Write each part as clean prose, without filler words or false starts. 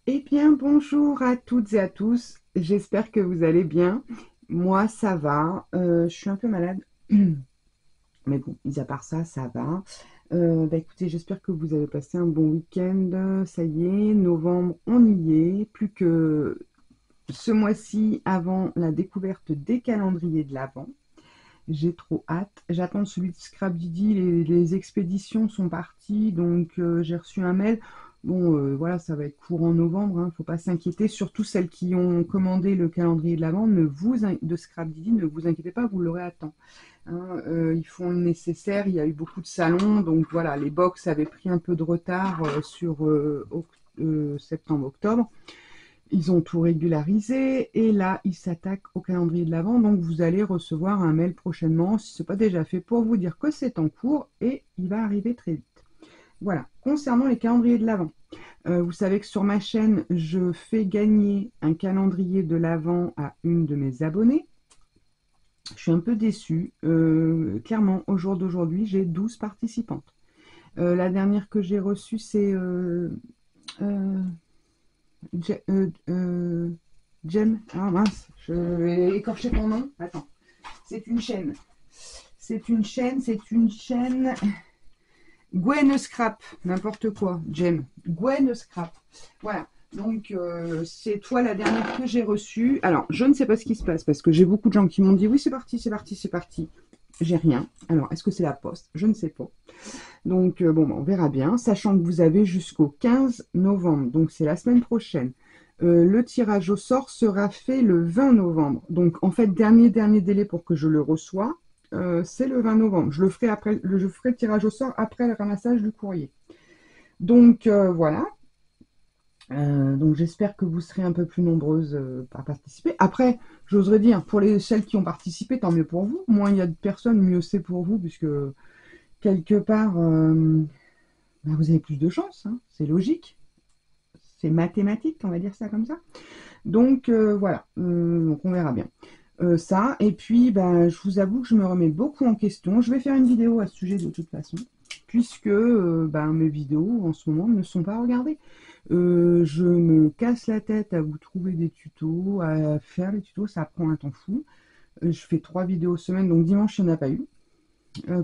Eh bien, bonjour à toutes et à tous. J'espère que vous allez bien. Moi, ça va. Je suis un peu malade. Mais bon, mis à part ça, ça va. Écoutez, j'espère que vous avez passé un bon week-end. Ça y est, novembre, on y est. Plus que ce mois-ci avant la découverte des calendriers de l'Avent. J'ai trop hâte. J'attends celui de Scrap Didi. Les expéditions sont parties, donc j'ai reçu un mail. Bon, voilà, ça va être courant novembre, hein, faut pas s'inquiéter. Surtout celles qui ont commandé le calendrier de l'Avent de Scrap Didi, ne vous inquiétez pas, vous l'aurez à temps. Hein. Ils font le nécessaire. Il y a eu beaucoup de salons, donc voilà, les box avaient pris un peu de retard sur septembre-octobre. Ils ont tout régularisé et là, ils s'attaquent au calendrier de l'Avent. Donc, vous allez recevoir un mail prochainement, si ce n'est pas déjà fait, pour vous dire que c'est en cours et il va arriver très vite. Voilà, concernant les calendriers de l'Avent. Vous savez que sur ma chaîne, je fais gagner un calendrier de l'Avent à une de mes abonnées. Je suis un peu déçue. Clairement, au jour d'aujourd'hui, j'ai 12 participantes. La dernière que j'ai reçue, c'est euh, Jem. Ah mince, je vais écorcher ton nom. Attends. C'est une chaîne. C'est une chaîne. Gwen Scrap. N'importe quoi. Jem. Gwen Scrap. Voilà. Donc, c'est toi la dernière que j'ai reçue. Alors, je ne sais pas ce qui se passe parce que j'ai beaucoup de gens qui m'ont dit oui, c'est parti, c'est parti, c'est parti. J'ai rien. Alors, est-ce que c'est la poste? Je ne sais pas. Donc, bon, on verra bien. Sachant que vous avez jusqu'au 15 novembre. Donc, c'est la semaine prochaine. Le tirage au sort sera fait le 20 novembre. Donc, en fait, dernier délai pour que je le reçoive, c'est le 20 novembre. Je ferai le tirage au sort après le ramassage du courrier. Donc, voilà. Donc, j'espère que vous serez un peu plus nombreuses à participer. Après, j'oserais dire, pour celles qui ont participé, tant mieux pour vous. Moins il y a de personnes, mieux c'est pour vous, puisque quelque part, vous avez plus de chance. Hein. C'est logique. C'est mathématique, on va dire ça comme ça. Donc voilà, donc on verra bien. Ça, et puis je vous avoue que je me remets beaucoup en question. Je vais faire une vidéo à ce sujet de toute façon, puisque mes vidéos en ce moment ne sont pas regardées. Je me casse la tête à vous trouver des tutos, à faire les tutos, ça prend un temps fou. Je fais 3 vidéos semaine, donc dimanche il n'y en a pas eu.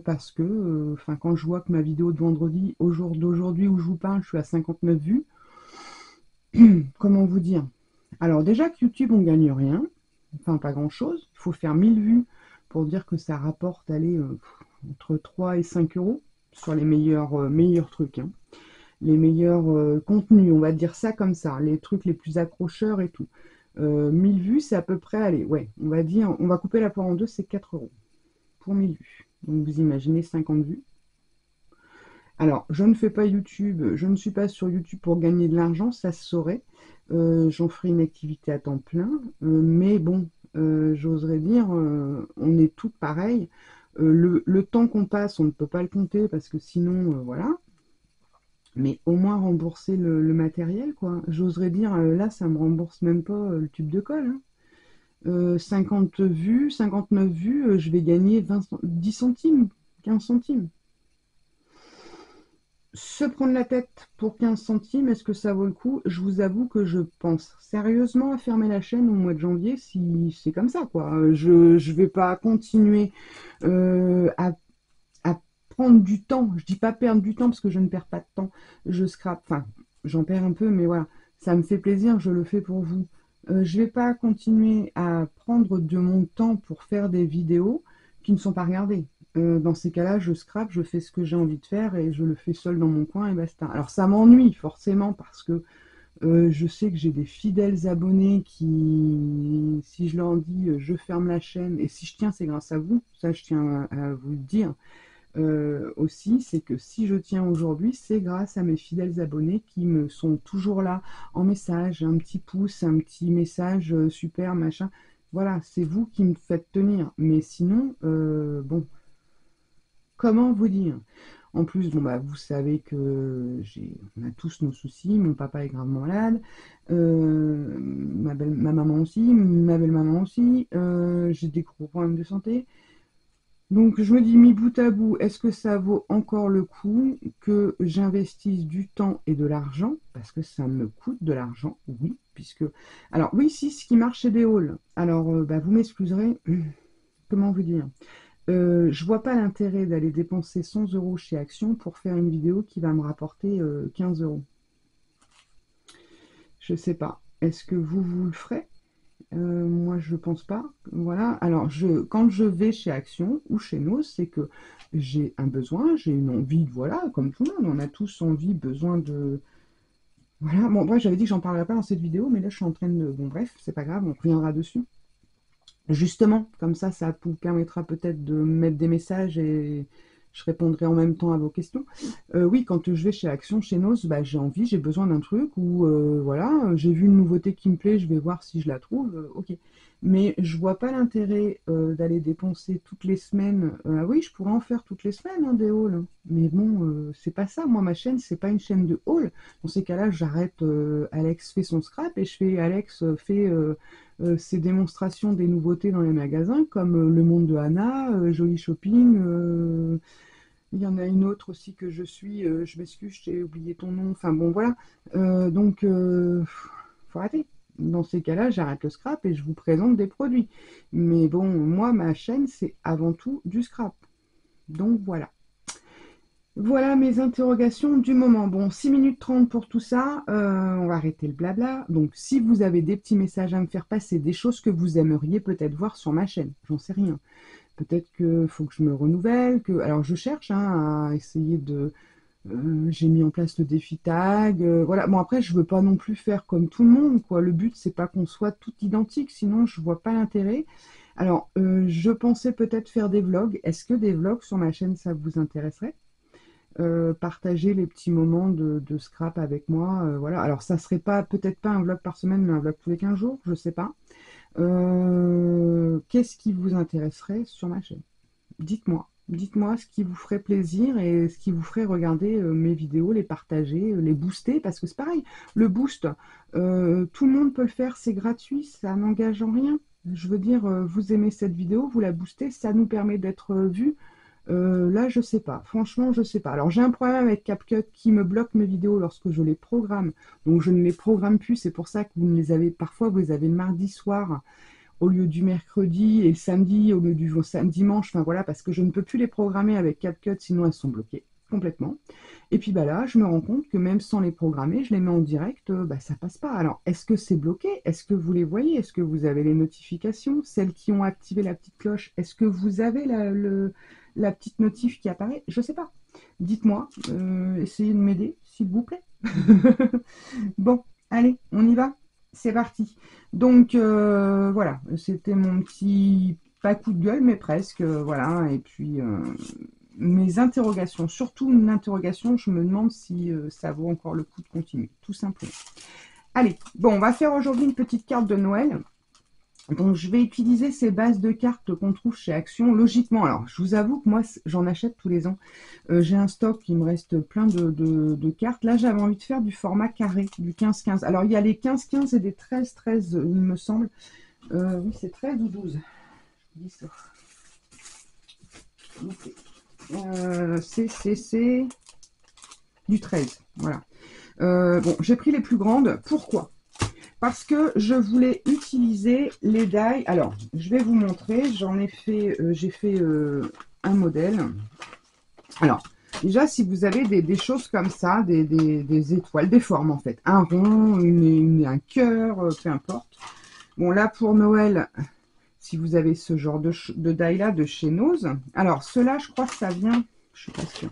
Parce que quand je vois que ma vidéo de vendredi, au jour d'aujourd'hui où je vous parle, je suis à 59 vues, comment vous dire? Alors déjà que YouTube, on gagne rien, enfin pas grand-chose. Il faut faire 1000 vues pour dire que ça rapporte, allez, entre 3 et 5 euros sur les meilleurs trucs. Hein. Les meilleurs contenus, on va dire ça comme ça, les trucs les plus accrocheurs et tout. 1000 vues, c'est à peu près, allez, ouais, on va dire, on va couper la poire en deux, c'est 4 euros pour 1000 vues. Donc vous imaginez 50 vues. Alors, je ne fais pas YouTube, je ne suis pas sur YouTube pour gagner de l'argent, ça se saurait. J'en ferai une activité à temps plein, mais bon, j'oserais dire, on est toutes pareilles. Le temps qu'on passe, on ne peut pas le compter parce que sinon, voilà. Mais au moins rembourser le matériel, quoi. J'oserais dire, là, ça me rembourse même pas le tube de colle. Hein. 50 vues, 59 vues, je vais gagner 10 centimes, 15 centimes. Se prendre la tête pour 15 centimes, est-ce que ça vaut le coup? Je vous avoue que je pense sérieusement à fermer la chaîne au mois de janvier si c'est comme ça, quoi. Je vais pas continuer à prendre du temps. Je dis pas perdre du temps parce que je ne perds pas de temps. Je scrape, enfin, j'en perds un peu, mais voilà. Ça me fait plaisir, je le fais pour vous. Je vais pas continuer à prendre de mon temps pour faire des vidéos qui ne sont pas regardées. Dans ces cas-là, je scrape, je fais ce que j'ai envie de faire et je le fais seul dans mon coin et basta. Alors ça m'ennuie forcément parce que je sais que j'ai des fidèles abonnés qui, si je leur dis je ferme la chaîne, et si je tiens, c'est grâce à vous, ça je tiens à vous le dire aussi, c'est que si je tiens aujourd'hui, c'est grâce à mes fidèles abonnés qui me sont toujours là en message, un petit pouce, un petit message super, machin. Voilà, c'est vous qui me faites tenir. Mais sinon, bon, comment vous dire? En plus, bon, bah, vous savez que on a tous nos soucis. Mon papa est gravement malade. Ma maman aussi. Ma belle-maman aussi. J'ai des gros problèmes de santé. Donc je me dis, mis bout à bout, est-ce que ça vaut encore le coup que j'investisse du temps et de l'argent? Parce que ça me coûte de l'argent, oui, puisque... Alors oui, si, ce qui marche, c'est des hauls. Alors, bah, vous m'excuserez, comment vous dire? Je vois pas l'intérêt d'aller dépenser 100 € chez Action pour faire une vidéo qui va me rapporter 15 euros. Je sais pas. Est-ce que vous le ferez? Moi, je pense pas. Voilà. Alors, quand je vais chez Action ou chez Nos, c'est que j'ai un besoin, j'ai une envie, voilà, comme tout le monde, on a tous envie, besoin de... Voilà. Bon, bref, j'avais dit que j'en parlerais pas dans cette vidéo, mais là, je suis en train de... Bon, bref, c'est pas grave, on reviendra dessus. Justement, comme ça vous permettra peut-être de mettre des messages et je répondrai en même temps à vos questions. Oui, quand je vais chez Action, chez Nos, bah, j'ai envie, j'ai besoin d'un truc ou voilà, j'ai vu une nouveauté qui me plaît, je vais voir si je la trouve, ok. Mais je vois pas l'intérêt d'aller dépenser toutes les semaines. Ah oui, je pourrais en faire toutes les semaines hein, des hauls, mais bon, c'est pas ça. Moi, ma chaîne, c'est pas une chaîne de haul. Dans ces cas-là, j'arrête. Alex fait son scrap et je fais Alex fait ces démonstrations des nouveautés dans les magasins, comme Le Monde de Hannah, Joli Shopping. Il y en a une autre aussi que je suis. Je m'excuse, j'ai oublié ton nom. Enfin bon, voilà. Donc, faut arrêter. Dans ces cas-là, j'arrête le scrap et je vous présente des produits. Mais bon, moi, ma chaîne, c'est avant tout du scrap. Donc voilà. Voilà mes interrogations du moment. Bon, 6 minutes 30 pour tout ça. On va arrêter le blabla. Donc, si vous avez des petits messages à me faire passer, des choses que vous aimeriez peut-être voir sur ma chaîne, j'en sais rien. Peut-être qu'il faut que je me renouvelle. Alors, je cherche hein, à essayer de... j'ai mis en place le défi tag. Voilà. Bon, après, je veux pas non plus faire comme tout le monde, quoi. Le but, c'est pas qu'on soit tout identique, sinon je vois pas l'intérêt. Alors, je pensais peut-être faire des vlogs. Est-ce que des vlogs sur ma chaîne, ça vous intéresserait? Partager les petits moments de scrap avec moi. Voilà. Alors, ça serait pas peut-être pas un vlog par semaine, mais un vlog tous les 15 jours, je sais pas. Qu'est-ce qui vous intéresserait sur ma chaîne? Dites-moi. Dites-moi ce qui vous ferait plaisir et ce qui vous ferait regarder mes vidéos, les partager, les booster, parce que c'est pareil, le boost, tout le monde peut le faire, c'est gratuit, ça n'engage en rien. Je veux dire, vous aimez cette vidéo, vous la boostez, ça nous permet d'être vus. Là, je sais pas. Franchement, je sais pas. Alors, j'ai un problème avec CapCut qui me bloque mes vidéos lorsque je les programme. Donc, je ne les programme plus. C'est pour ça que vous ne les avez... Parfois, vous les avez le mardi soir au lieu du mercredi et le samedi au lieu du dimanche. Enfin, voilà, parce que je ne peux plus les programmer avec CapCut, sinon elles sont bloquées complètement. Et puis bah là, je me rends compte que même sans les programmer, je les mets en direct, bah, ça passe pas. Alors, est-ce que c'est bloqué? Est-ce que vous les voyez? Est-ce que vous avez les notifications? Celles qui ont activé la petite cloche, est-ce que vous avez la petite notif qui apparaît? Je sais pas. Dites-moi, essayez de m'aider, s'il vous plaît. Bon, allez, on y va. C'est parti. Donc, voilà, c'était mon petit, pas coup de gueule, mais presque, voilà. Et puis, mes interrogations, surtout une interrogation, je me demande si ça vaut encore le coup de continuer, tout simplement. Allez, bon, on va faire aujourd'hui une petite carte de Noël. Donc, je vais utiliser ces bases de cartes qu'on trouve chez Action, logiquement. Alors, je vous avoue que moi, j'en achète tous les ans. J'ai un stock, il me reste plein de cartes. Là, j'avais envie de faire du format carré, du 15-15. Alors, il y a les 15-15 et des 13-13, il me semble. Oui, c'est 13 ou 12. Je dis ça. C'est du 13. Voilà. Bon, j'ai pris les plus grandes. Pourquoi? Parce que je voulais utiliser les die. Alors, je vais vous montrer. J'en ai fait, j'ai fait un modèle. Alors, déjà, si vous avez des choses comme ça, des étoiles, des formes en fait, un rond, un cœur, peu importe. Bon, là pour Noël, si vous avez ce genre de die là de chez Nose. Alors, ceux-là, je crois que ça vient, je suis pas sûre.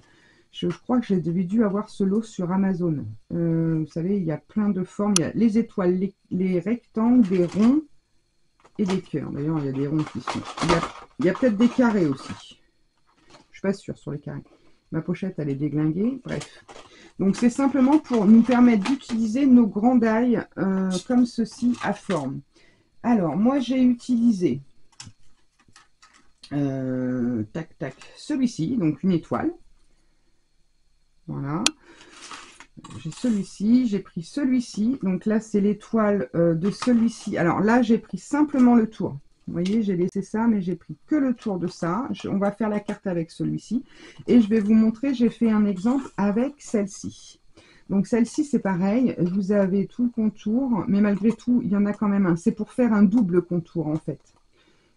Je crois que j'ai dû avoir ce lot sur Amazon. Vous savez, il y a plein de formes. Il y a les étoiles, les rectangles, des ronds et des cœurs. D'ailleurs, il y a des ronds qui sont. Il y a peut-être des carrés aussi. Je suis pas sûre sur les carrés. Ma pochette, elle est déglinguée. Bref. Donc, c'est simplement pour nous permettre d'utiliser nos grands die comme ceci à forme. Alors, moi, j'ai utilisé tac, tac, celui-ci, donc une étoile. Voilà. J'ai celui-ci, j'ai pris celui-ci. Donc là, c'est l'étoile de celui-ci. Alors là, j'ai pris simplement le tour. Vous voyez, j'ai laissé ça, mais j'ai pris que le tour de ça. On va faire la carte avec celui-ci. Et je vais vous montrer, j'ai fait un exemple avec celle-ci. Donc celle-ci, c'est pareil. Vous avez tout le contour, mais malgré tout, il y en a quand même un. C'est pour faire un double contour, en fait.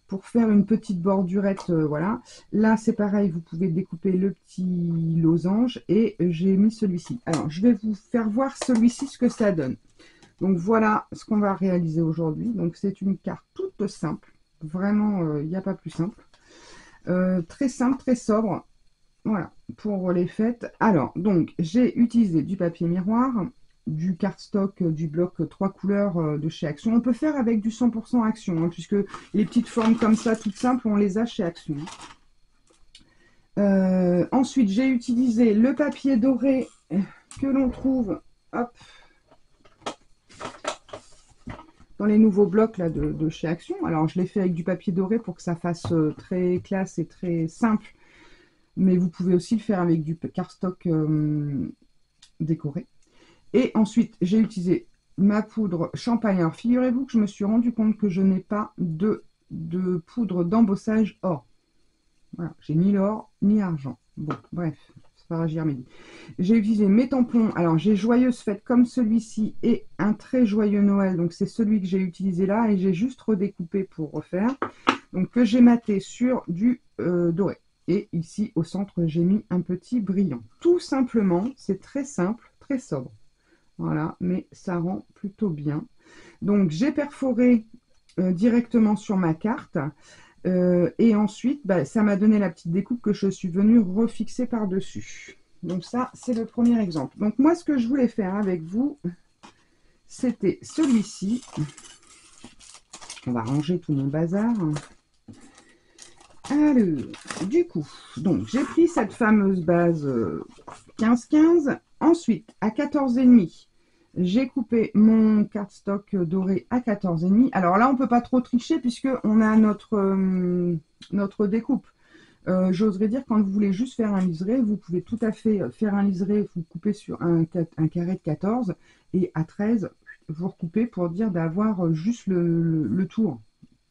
Pour faire une petite bordurette, voilà. Là, c'est pareil, vous pouvez découper le petit losange et j'ai mis celui-ci. Alors, je vais vous faire voir celui-ci, ce que ça donne. Donc, voilà ce qu'on va réaliser aujourd'hui. Donc, c'est une carte toute simple. Vraiment, il n'y a pas plus simple. Très simple, très sobre. Voilà, pour les fêtes. Alors, donc, j'ai utilisé du papier miroir, du cardstock, du bloc 3 couleurs de chez Action. On peut faire avec du 100% Action, hein, puisque les petites formes comme ça, toutes simples, on les a chez Action. Ensuite, j'ai utilisé le papier doré que l'on trouve, hop, dans les nouveaux blocs là, de chez Action. Alors, je l'ai fait avec du papier doré pour que ça fasse très classe et très simple. Mais vous pouvez aussi le faire avec du cardstock décoré. Et ensuite, j'ai utilisé ma poudre champagne. Alors, figurez-vous que je me suis rendu compte que je n'ai pas de poudre d'embossage or. Voilà, j'ai ni l'or, ni argent. Bon, bref, c'est pas grave, j'y remédie. J'ai utilisé mes tampons. Alors, j'ai Joyeuse Fête comme celui-ci et un très joyeux Noël. Donc, c'est celui que j'ai utilisé là et j'ai juste redécoupé pour refaire. Donc, que j'ai maté sur du doré. Et ici, au centre, j'ai mis un petit brillant. Tout simplement, c'est très simple, très sobre. Voilà, mais ça rend plutôt bien. Donc, j'ai perforé directement sur ma carte. Et ensuite, bah, ça m'a donné la petite découpe que je suis venue refixer par-dessus. Donc ça, c'est le premier exemple. Donc moi, ce que je voulais faire avec vous, c'était celui-ci. On va ranger tout mon bazar. Alors, du coup, donc j'ai pris cette fameuse base 15-15. Ensuite, à 14,5, j'ai coupé mon cardstock doré à 14,5. Alors là, on ne peut pas trop tricher puisqu'on a notre découpe. J'oserais dire, quand vous voulez juste faire un liseré, vous pouvez tout à fait faire un liseré, vous coupez sur un carré de 14 et à 13, vous recoupez pour dire d'avoir juste le tour.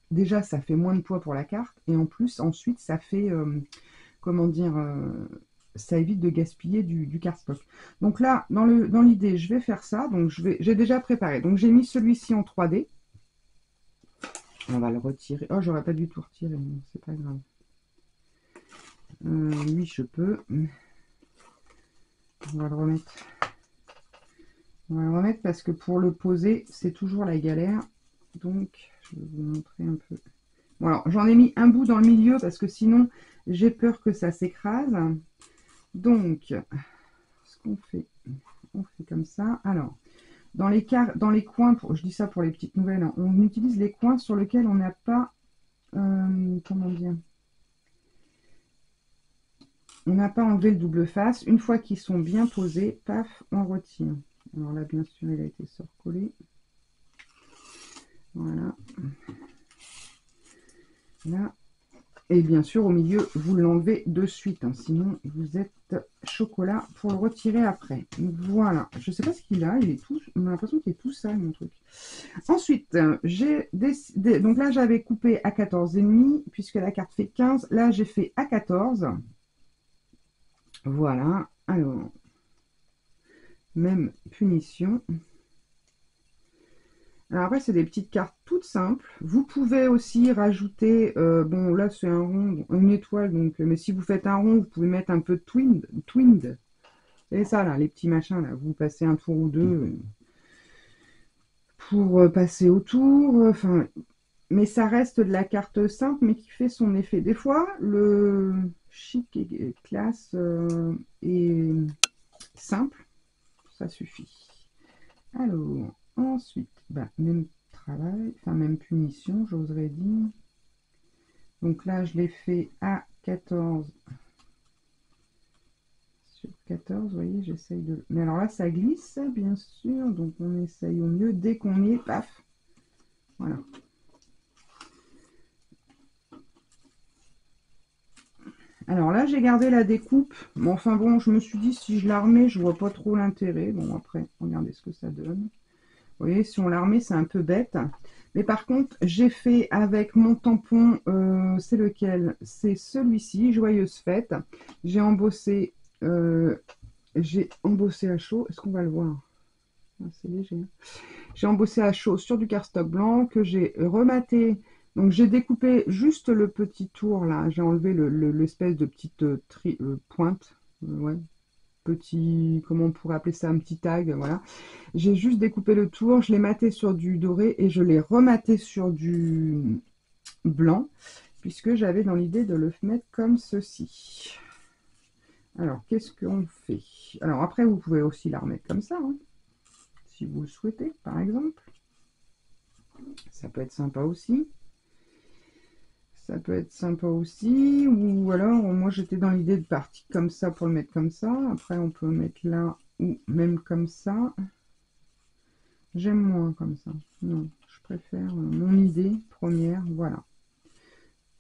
Déjà, ça fait moins de poids pour la carte et en plus, ensuite, ça fait, comment dire, ça évite de gaspiller du cardstock. Donc là, dans l'idée, je vais faire ça. Donc j'ai déjà préparé. Donc j'ai mis celui-ci en 3D. On va le retirer. Oh, j'aurais pas du tout retiré, c'est pas grave. Lui, je peux. On va le remettre. On va le remettre parce que pour le poser, c'est toujours la galère. Donc, je vais vous montrer un peu. Bon, alors, j'en ai mis un bout dans le milieu parce que sinon, j'ai peur que ça s'écrase. Donc, ce qu'on fait, on fait comme ça. Alors, dans les coins, je dis ça pour les petites nouvelles, hein, on utilise les coins sur lesquels on n'a pas, comment dire, on n'a pas enlevé le double face. Une fois qu'ils sont bien posés, paf, on retire. Alors là, bien sûr, il a été surcollé. Voilà. Là. Et bien sûr, au milieu, vous l'enlevez de suite. Hein, sinon, vous êtes chocolat pour le retirer après. Voilà. Je ne sais pas ce qu'il a. Il est tout. On a l'impression qu'il est tout sale, mon truc. Ensuite, j'ai décidé. Donc là, j'avais coupé à 14,5 puisque la carte fait 15. Là, j'ai fait à 14. Voilà. Alors, même punition. Alors après, c'est des petites cartes toutes simples. Vous pouvez aussi rajouter, bon là c'est un rond, une étoile, donc, mais si vous faites un rond, vous pouvez mettre un peu de twind. Et ça là, les petits machins là, vous passez un tour ou deux pour passer autour. Enfin, mais ça reste de la carte simple, mais qui fait son effet. Des fois, le chic et classe et simple, ça suffit. Alors, ensuite, bah, même travail, enfin même punition, j'oserais dire. Donc là, je l'ai fait à 14 sur 14, vous voyez, j'essaye de... Mais alors là, ça glisse, bien sûr, donc on essaye au mieux. Dès qu'on y est, paf, voilà. Alors là, j'ai gardé la découpe. Bon, enfin bon, je me suis dit, si je la remets, je vois pas trop l'intérêt. Bon, après, regardez ce que ça donne. Vous voyez, si on la remet, c'est un peu bête. Mais par contre, j'ai fait avec mon tampon, c'est lequel? C'est celui-ci, Joyeuse Fête. J'ai embossé, à chaud. Est-ce qu'on va le voir? Ah, c'est léger. J'ai embossé à chaud sur du cardstock blanc que j'ai rematé. Donc j'ai découpé juste le petit tour là. J'ai enlevé l'espèce de petite pointe. Ouais, petit, comment on pourrait appeler ça, un petit tag, voilà. J'ai juste découpé le tour, je l'ai maté sur du doré et je l'ai rematé sur du blanc, puisque j'avais dans l'idée de le mettre comme ceci. Alors, qu'est-ce qu'on fait? Alors après, vous pouvez aussi la remettre comme ça, hein, si vous le souhaitez, par exemple. Ça peut être sympa aussi. Ça peut être sympa aussi. Ou alors, moi, j'étais dans l'idée de partir comme ça pour le mettre comme ça. Après, on peut le mettre là ou même comme ça. J'aime moins comme ça. Non, je préfère mon idée première. Voilà.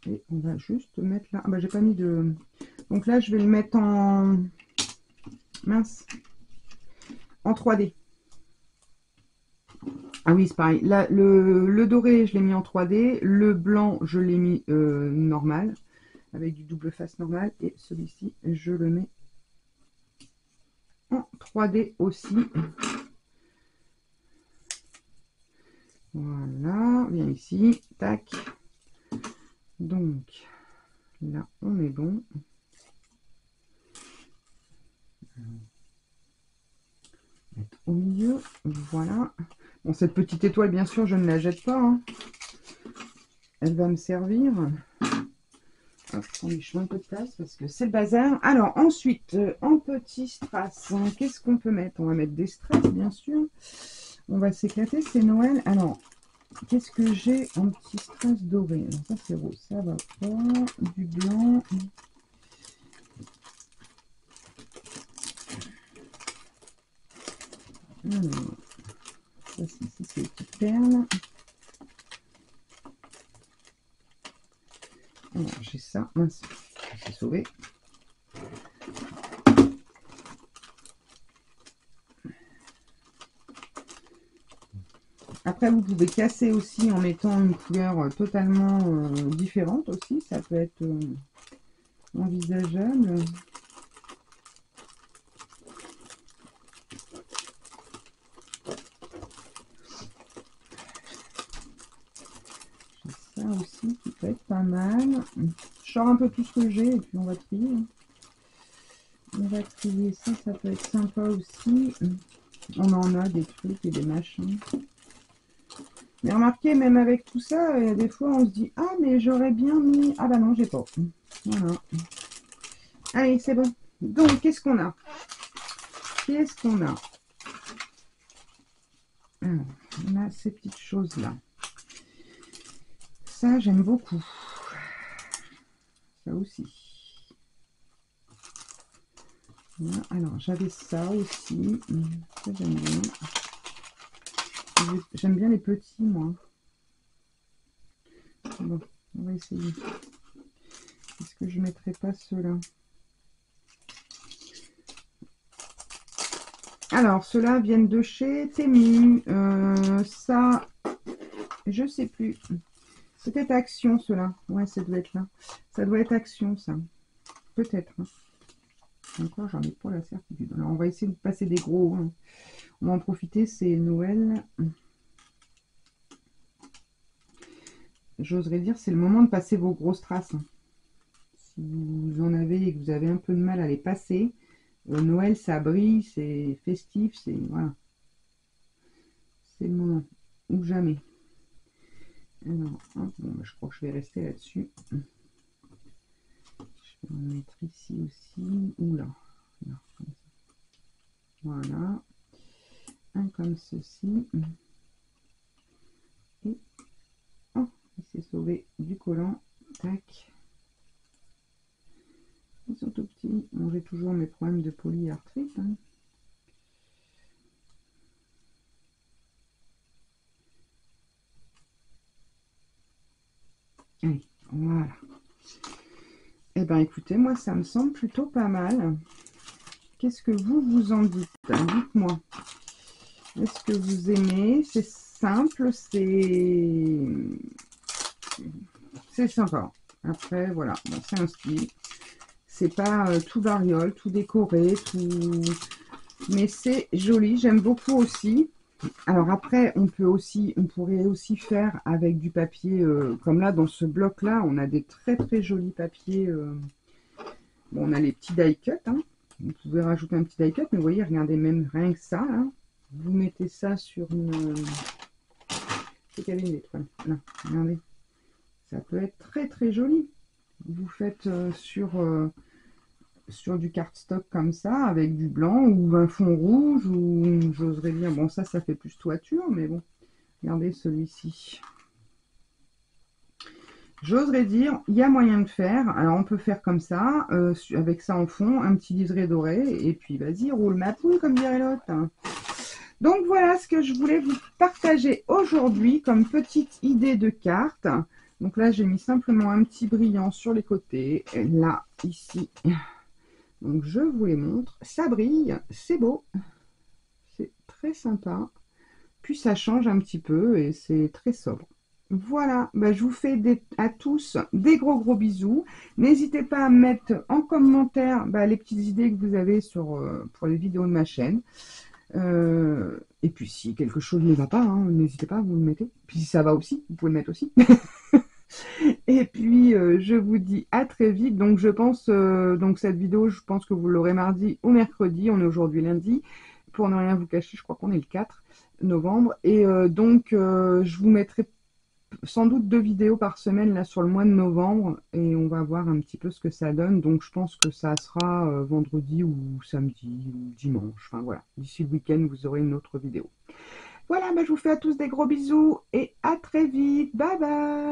Et on va juste mettre là. Ah bah, j'ai pas mis de... Donc là, je vais le mettre en... Mince. En 3D. Ah oui, c'est pareil. Là, le doré, je l'ai mis en 3D. Le blanc, je l'ai mis normal. Avec du double face normal. Et celui-ci, je le mets en 3D aussi. Voilà. Viens ici. Tac. Donc, là, on est bon. Mettre au milieu. Voilà. Bon, cette petite étoile, bien sûr, je ne la jette pas, hein. Elle va me servir. Hop, on lui change un peu de place parce que c'est le bazar. Alors, ensuite, en petit strass, hein, qu'est-ce qu'on peut mettre? On va mettre des strass, bien sûr. On va s'éclater, c'est Noël. Alors, qu'est-ce que j'ai en petit strass doré? Alors, ça, c'est rose, ça va pas. Du blanc. Alors, ça, c'est les petites perles. Alors, j'ai ça. Mince, c'est sauvé. Après, vous pouvez casser aussi en mettant une couleur totalement différente aussi. Ça peut être envisageable. Ça aussi qui peut être pas mal. Je sors un peu tout ce que j'ai et puis on va trier. On va trier ça, ça peut être sympa aussi. On en a des trucs et des machins. Mais remarquez, même avec tout ça, des fois on se dit ah mais j'aurais bien mis. Ah bah non, j'ai pas. Voilà. Allez, c'est bon. Donc, qu'est-ce qu'on a? Qu'est-ce qu'on a? Alors, on a ces petites choses-là. Ça, j'aime beaucoup. Ça aussi. Voilà. Alors, j'avais ça aussi. Ça, j'aime bien. J'aime bien les petits, moi. Bon, on va essayer. Est-ce que je ne mettrai pas ceux-là? Alors, ceux-là viennent de chez Temu. Ça, je sais plus. Peut-être Action, ceux-là. Ouais, ça doit être là. Ça doit être Action, ça. Peut-être. Hein. Encore, j'en ai pas la certitude. Alors, on va essayer de passer des gros. Hein. On va en profiter, c'est Noël. J'oserais dire, c'est le moment de passer vos grosses traces. Hein. Si vous en avez et que vous avez un peu de mal à les passer, Noël, ça brille, c'est festif, c'est voilà, c'est le moment ou jamais. Alors, hop, bon, je crois que je vais rester là-dessus. Je vais en mettre ici aussi ou là. Là comme ça. Voilà, un comme ceci. Et oh, il s'est sauvé du collant. Tac. Ils sont tout petits. Bon, j'ai toujours mes problèmes de polyarthrite. Hein. Allez, voilà. Eh ben écoutez, moi ça me semble plutôt pas mal. Qu'est-ce que vous en dites? Dites-moi. Est-ce que vous aimez? C'est simple, c'est sympa. Après, voilà, bon, c'est un style. C'est pas tout variole, tout décoré, tout... Mais c'est joli, j'aime beaucoup aussi. Alors après, on pourrait aussi faire avec du papier, comme là, dans ce bloc-là, on a des très très jolis papiers. Bon, on a les petits die cut, hein. Vous pouvez rajouter un petit die cut, mais vous voyez, regardez, même rien que ça, hein. Vous mettez ça sur une... C'est qu'elle est une étoile. Là, regardez. Ça peut être très très joli. Vous faites sur du cardstock comme ça, avec du blanc ou un fond rouge, ou j'oserais dire, bon ça fait plus toiture, mais bon, regardez celui-ci. J'oserais dire, il y a moyen de faire, alors on peut faire comme ça, avec ça en fond, un petit liseré doré, et puis vas-y, roule ma poule, comme dirait l'autre. Donc voilà ce que je voulais vous partager aujourd'hui comme petite idée de carte. Donc là, j'ai mis simplement un petit brillant sur les côtés, et là, ici. Donc je vous les montre, ça brille, c'est beau, c'est très sympa, puis ça change un petit peu et c'est très sobre. Voilà, bah, je vous fais à tous des gros bisous. N'hésitez pas à mettre en commentaire les petites idées que vous avez pour les vidéos de ma chaîne. Et puis si quelque chose ne va pas, hein, n'hésitez pas, vous le mettez. Puis si ça va aussi, vous pouvez le mettre aussi. Et puis, je vous dis à très vite. Donc, je pense, donc cette vidéo, je pense que vous l'aurez mardi ou mercredi. On est aujourd'hui lundi. Pour ne rien vous cacher, je crois qu'on est le 4 novembre. Et donc, je vous mettrai sans doute 2 vidéos par semaine là sur le mois de novembre. Et on va voir un petit peu ce que ça donne. Donc, je pense que ça sera vendredi ou samedi ou dimanche. Enfin, voilà. D'ici le week-end, vous aurez une autre vidéo. Voilà, je vous fais à tous des gros bisous et à très vite. Bye bye!